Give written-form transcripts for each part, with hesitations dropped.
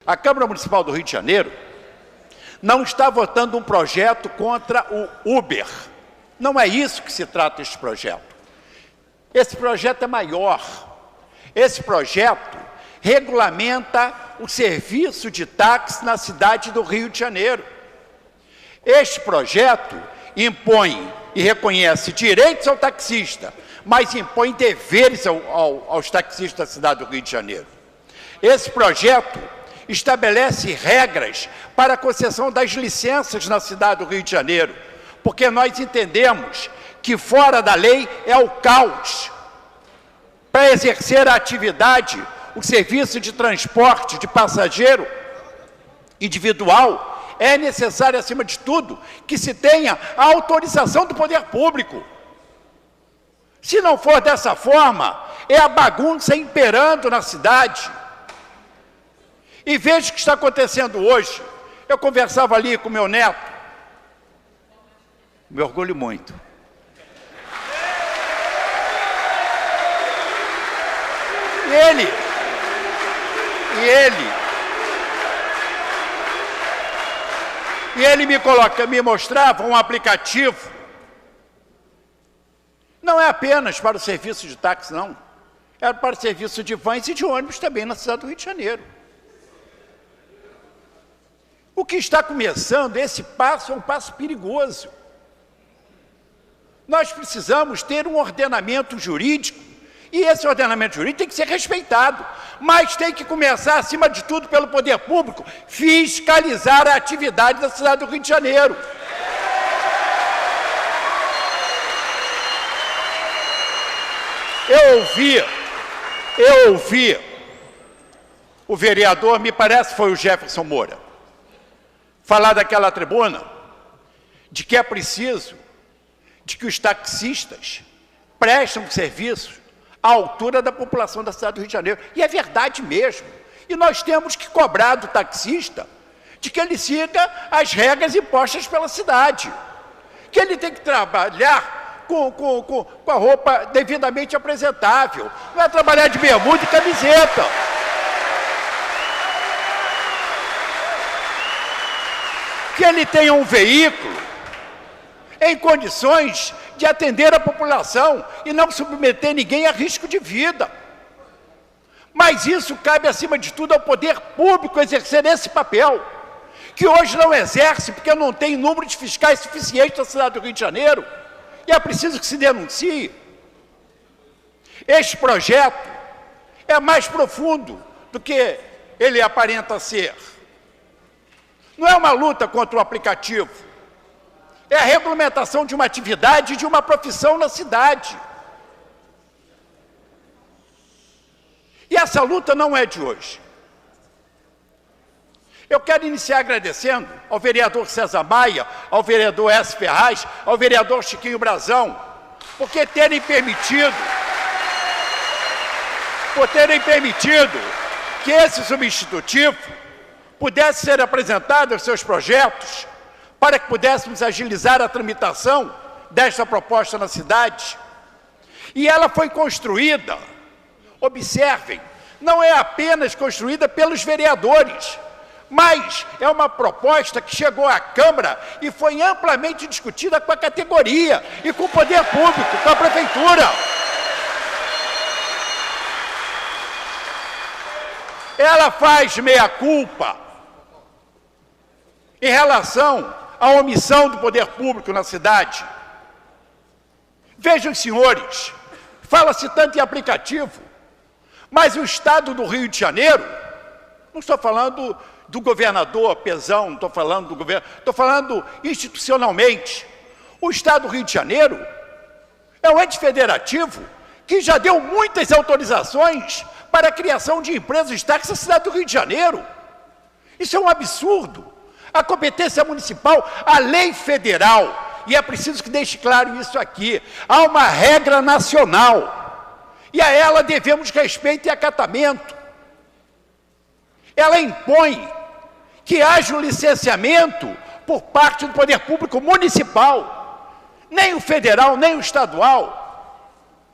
a Câmara Municipal do Rio de Janeiro não está votando um projeto contra o Uber. Não é isso que se trata este projeto. Esse projeto é maior. Esse projeto regulamenta o serviço de táxi na cidade do Rio de Janeiro. Este projeto impõe e reconhece direitos ao taxista, mas impõe deveres aos taxistas da cidade do Rio de Janeiro. Esse projeto estabelece regras para a concessão das licenças na cidade do Rio de Janeiro, porque nós entendemos que fora da lei é o caos. Para exercer a atividade, o serviço de transporte de passageiro individual, é necessário, acima de tudo, que se tenha a autorização do poder público. Se não for dessa forma, é a bagunça imperando na cidade. E veja o que está acontecendo hoje. Eu conversava ali com meu neto. Me orgulho muito. E ele me mostrava um aplicativo. Não é apenas para o serviço de táxi, não. É para o serviço de vans e de ônibus também na cidade do Rio de Janeiro. O que está começando, esse passo é um passo perigoso. Nós precisamos ter um ordenamento jurídico, e esse ordenamento jurídico tem que ser respeitado, mas tem que começar, acima de tudo, pelo poder público, fiscalizar a atividade da cidade do Rio de Janeiro. Eu ouvi o vereador, me parece que foi o Jefferson Moura, falar daquela tribuna de que é preciso de que os taxistas prestem serviço à altura da população da cidade do Rio de Janeiro. E é verdade mesmo. E nós temos que cobrar do taxista de que ele siga as regras impostas pela cidade. Que ele tem que trabalhar com a roupa devidamente apresentável. Não é trabalhar de bermuda e camiseta. Que ele tenha um veículo em condições de atender a população e não submeter ninguém a risco de vida. Mas isso cabe, acima de tudo, ao poder público exercer esse papel, que hoje não exerce porque não tem número de fiscais suficiente na cidade do Rio de Janeiro, e é preciso que se denuncie. Este projeto é mais profundo do que ele aparenta ser. Não é uma luta contra o aplicativo, é a regulamentação de uma atividade e de uma profissão na cidade. E essa luta não é de hoje. Eu quero iniciar agradecendo ao vereador César Maia, ao vereador S. Ferraz, ao vereador Chiquinho Brazão, por terem permitido que esse substitutivo pudesse ser apresentado aos seus projetos, para que pudéssemos agilizar a tramitação desta proposta na cidade. E ela foi construída, observem, não é apenas construída pelos vereadores, mas é uma proposta que chegou à Câmara e foi amplamente discutida com a categoria e com o poder público, com a Prefeitura. Ela faz meia-culpa em relação à omissão do poder público na cidade. Vejam, senhores, fala-se tanto em aplicativo, mas o Estado do Rio de Janeiro, não estou falando do governador Pezão, não estou falando do governo, estou falando institucionalmente. O Estado do Rio de Janeiro é um ente federativo que já deu muitas autorizações para a criação de empresas de táxi na cidade do Rio de Janeiro. Isso é um absurdo. A competência municipal, a lei federal, e é preciso que deixe claro isso aqui, há uma regra nacional, e a ela devemos respeito e acatamento. Ela impõe que haja um licenciamento por parte do poder público municipal. Nem o federal, nem o estadual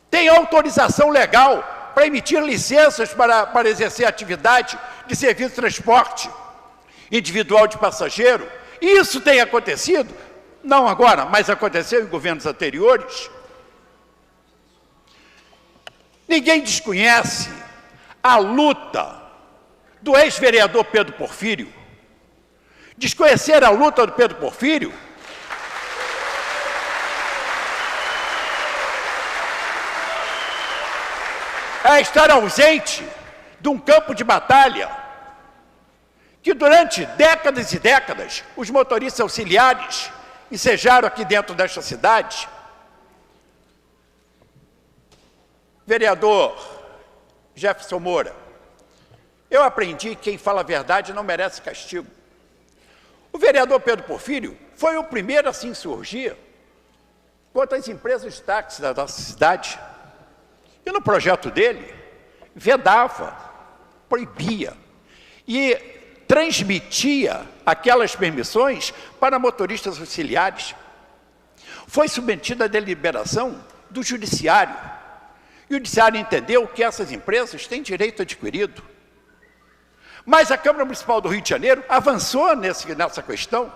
tem autorização legal para emitir licenças para exercer atividade de serviço de transporte individual de passageiro. Isso tem acontecido, não agora, mas aconteceu em governos anteriores. Ninguém desconhece a luta do ex-vereador Pedro Porfírio. Desconhecer a luta do Pedro Porfírio é estar ausente de um campo de batalha que durante décadas e décadas os motoristas auxiliares ensejaram aqui dentro desta cidade. Vereador Jefferson Moura, eu aprendi que quem fala a verdade não merece castigo. O vereador Pedro Porfírio foi o primeiro a se insurgir contra as empresas de táxi da nossa cidade. E no projeto dele, vedava, proibia e transmitia aquelas permissões para motoristas auxiliares. Foi submetida à deliberação do judiciário. E o judiciário entendeu que essas empresas têm direito adquirido. Mas a Câmara Municipal do Rio de Janeiro avançou nessa questão.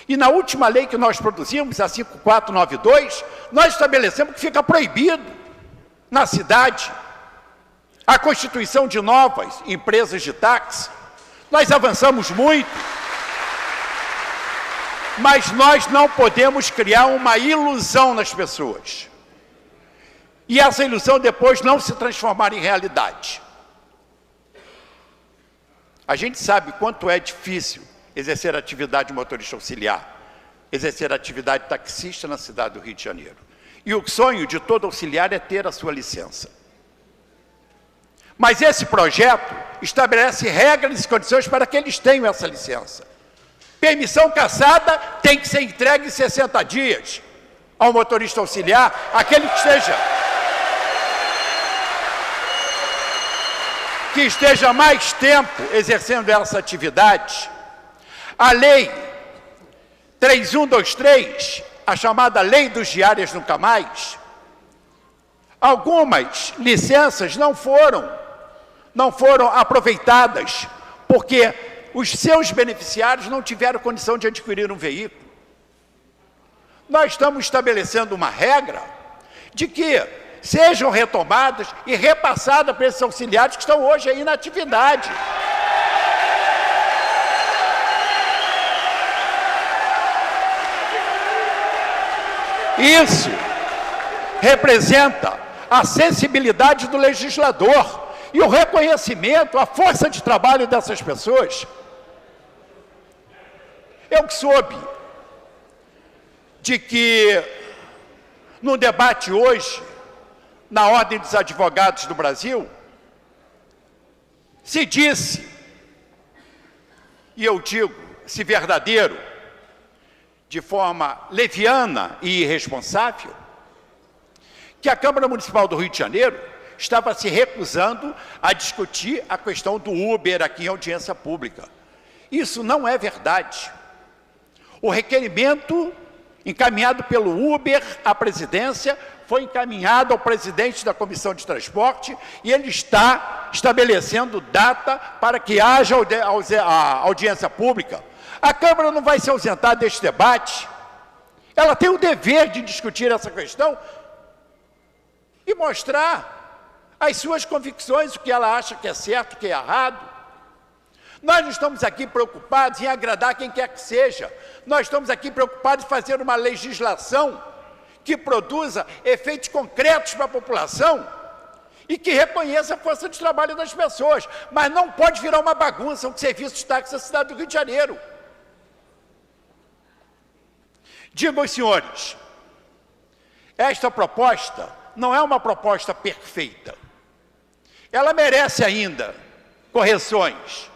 E na última lei que nós produzimos, a 5492, nós estabelecemos que fica proibido na cidade a constituição de novas empresas de táxi. Nós avançamos muito, mas nós não podemos criar uma ilusão nas pessoas. E essa ilusão depois não se transformar em realidade. A gente sabe quanto é difícil exercer a atividade de motorista auxiliar, exercer a atividade de taxista na cidade do Rio de Janeiro. E o sonho de todo auxiliar é ter a sua licença. Mas esse projeto estabelece regras e condições para que eles tenham essa licença. Permissão cassada tem que ser entregue em 60 dias ao motorista auxiliar, aquele que esteja mais tempo exercendo essa atividade. A Lei 3123, a chamada Lei dos Diárias Nunca Mais, algumas licenças não foram aproveitadas porque os seus beneficiários não tiveram condição de adquirir um veículo. Nós estamos estabelecendo uma regra de que sejam retomadas e repassadas para esses auxiliares que estão hoje aí na atividade. Isso representa a sensibilidade do legislador e o reconhecimento, a força de trabalho dessas pessoas. Eu que soube de que, no debate hoje, na Ordem dos Advogados do Brasil, se disse, e eu digo, se verdadeiro, de forma leviana e irresponsável, que a Câmara Municipal do Rio de Janeiro estava se recusando a discutir a questão do Uber aqui em audiência pública. Isso não é verdade. O requerimento encaminhado pelo Uber à presidência foi encaminhado ao presidente da Comissão de Transporte e ele está estabelecendo data para que haja a audiência pública. A Câmara não vai se ausentar deste debate. Ela tem o dever de discutir essa questão e mostrar as suas convicções, o que ela acha que é certo, o que é errado. Nós não estamos aqui preocupados em agradar quem quer que seja. Nós estamos aqui preocupados em fazer uma legislação que produza efeitos concretos para a população e que reconheça a força de trabalho das pessoas. Mas não pode virar uma bagunça o serviço de táxi da cidade do Rio de Janeiro. Digo aos senhores, esta proposta não é uma proposta perfeita. Ela merece ainda correções.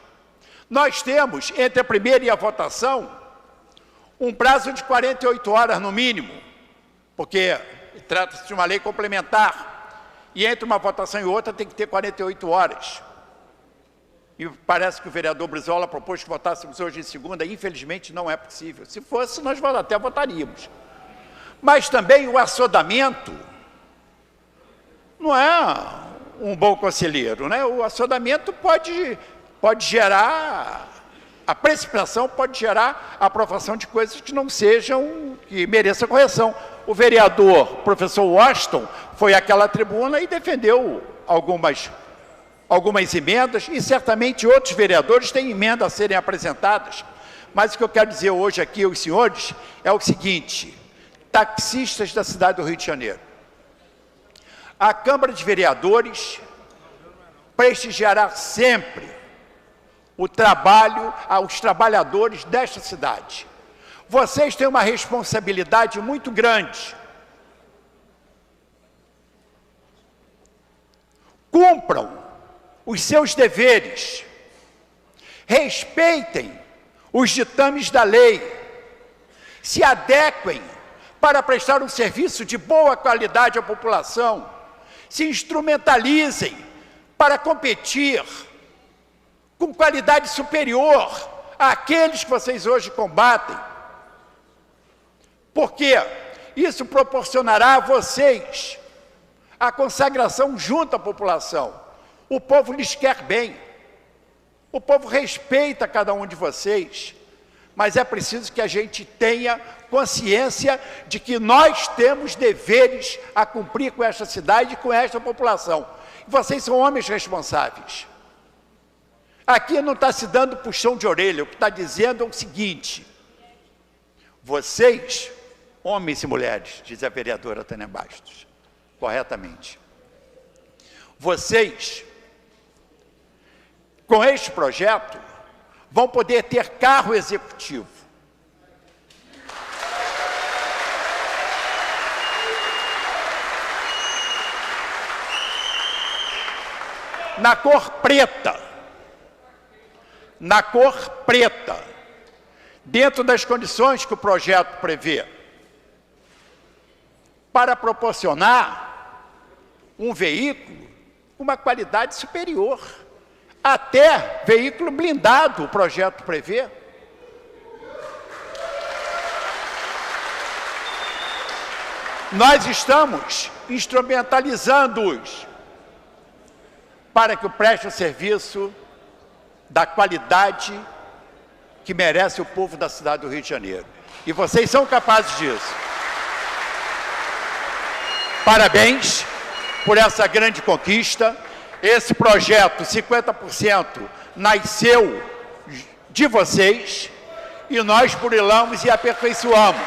Nós temos, entre a primeira e a votação, um prazo de 48 horas no mínimo, porque trata-se de uma lei complementar, e entre uma votação e outra tem que ter 48 horas. E parece que o vereador Brizola propôs que votássemos hoje em segunda, infelizmente não é possível. Se fosse, nós até votaríamos. Mas também o assodamento não é um bom conselheiro, né? O assodamento pode pode gerar, a precipitação pode gerar a aprovação de coisas que não sejam, que mereçam correção. O vereador, professor Washington, foi àquela tribuna e defendeu algumas emendas, e certamente outros vereadores têm emendas a serem apresentadas. Mas o que eu quero dizer hoje aqui aos senhores é o seguinte: taxistas da cidade do Rio de Janeiro, a Câmara de Vereadores prestigiará sempre o trabalho aos trabalhadores desta cidade. Vocês têm uma responsabilidade muito grande. Cumpram os seus deveres, respeitem os ditames da lei, se adequem para prestar um serviço de boa qualidade à população, se instrumentalizem para competir com qualidade superior àqueles que vocês hoje combatem, porque isso proporcionará a vocês a consagração junto à população. O povo lhes quer bem, o povo respeita cada um de vocês, mas é preciso que a gente tenha consciência de que nós temos deveres a cumprir com esta cidade e com esta população. Vocês são homens responsáveis. Aqui não está se dando puxão de orelha, o que está dizendo é o seguinte: vocês, homens e mulheres, diz a vereadora Tânia Bastos, corretamente, vocês, com este projeto, vão poder ter carro executivo. Na cor preta, dentro das condições que o projeto prevê, para proporcionar um veículo com uma qualidade superior. Até veículo blindado o projeto prevê. Nós estamos instrumentalizando-os para que preste o serviço da qualidade que merece o povo da cidade do Rio de Janeiro. E vocês são capazes disso. Parabéns por essa grande conquista. Esse projeto, 50%, nasceu de vocês e nós burilamos e aperfeiçoamos.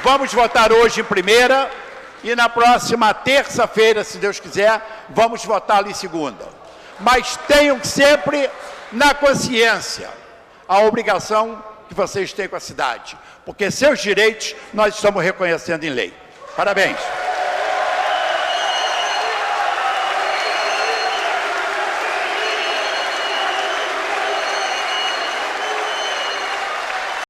Vamos votar hoje em primeira e na próxima terça-feira, se Deus quiser, vamos votá-lo em segunda. Mas tenham sempre na consciência a obrigação que vocês têm com a cidade, porque seus direitos nós estamos reconhecendo em lei. Parabéns.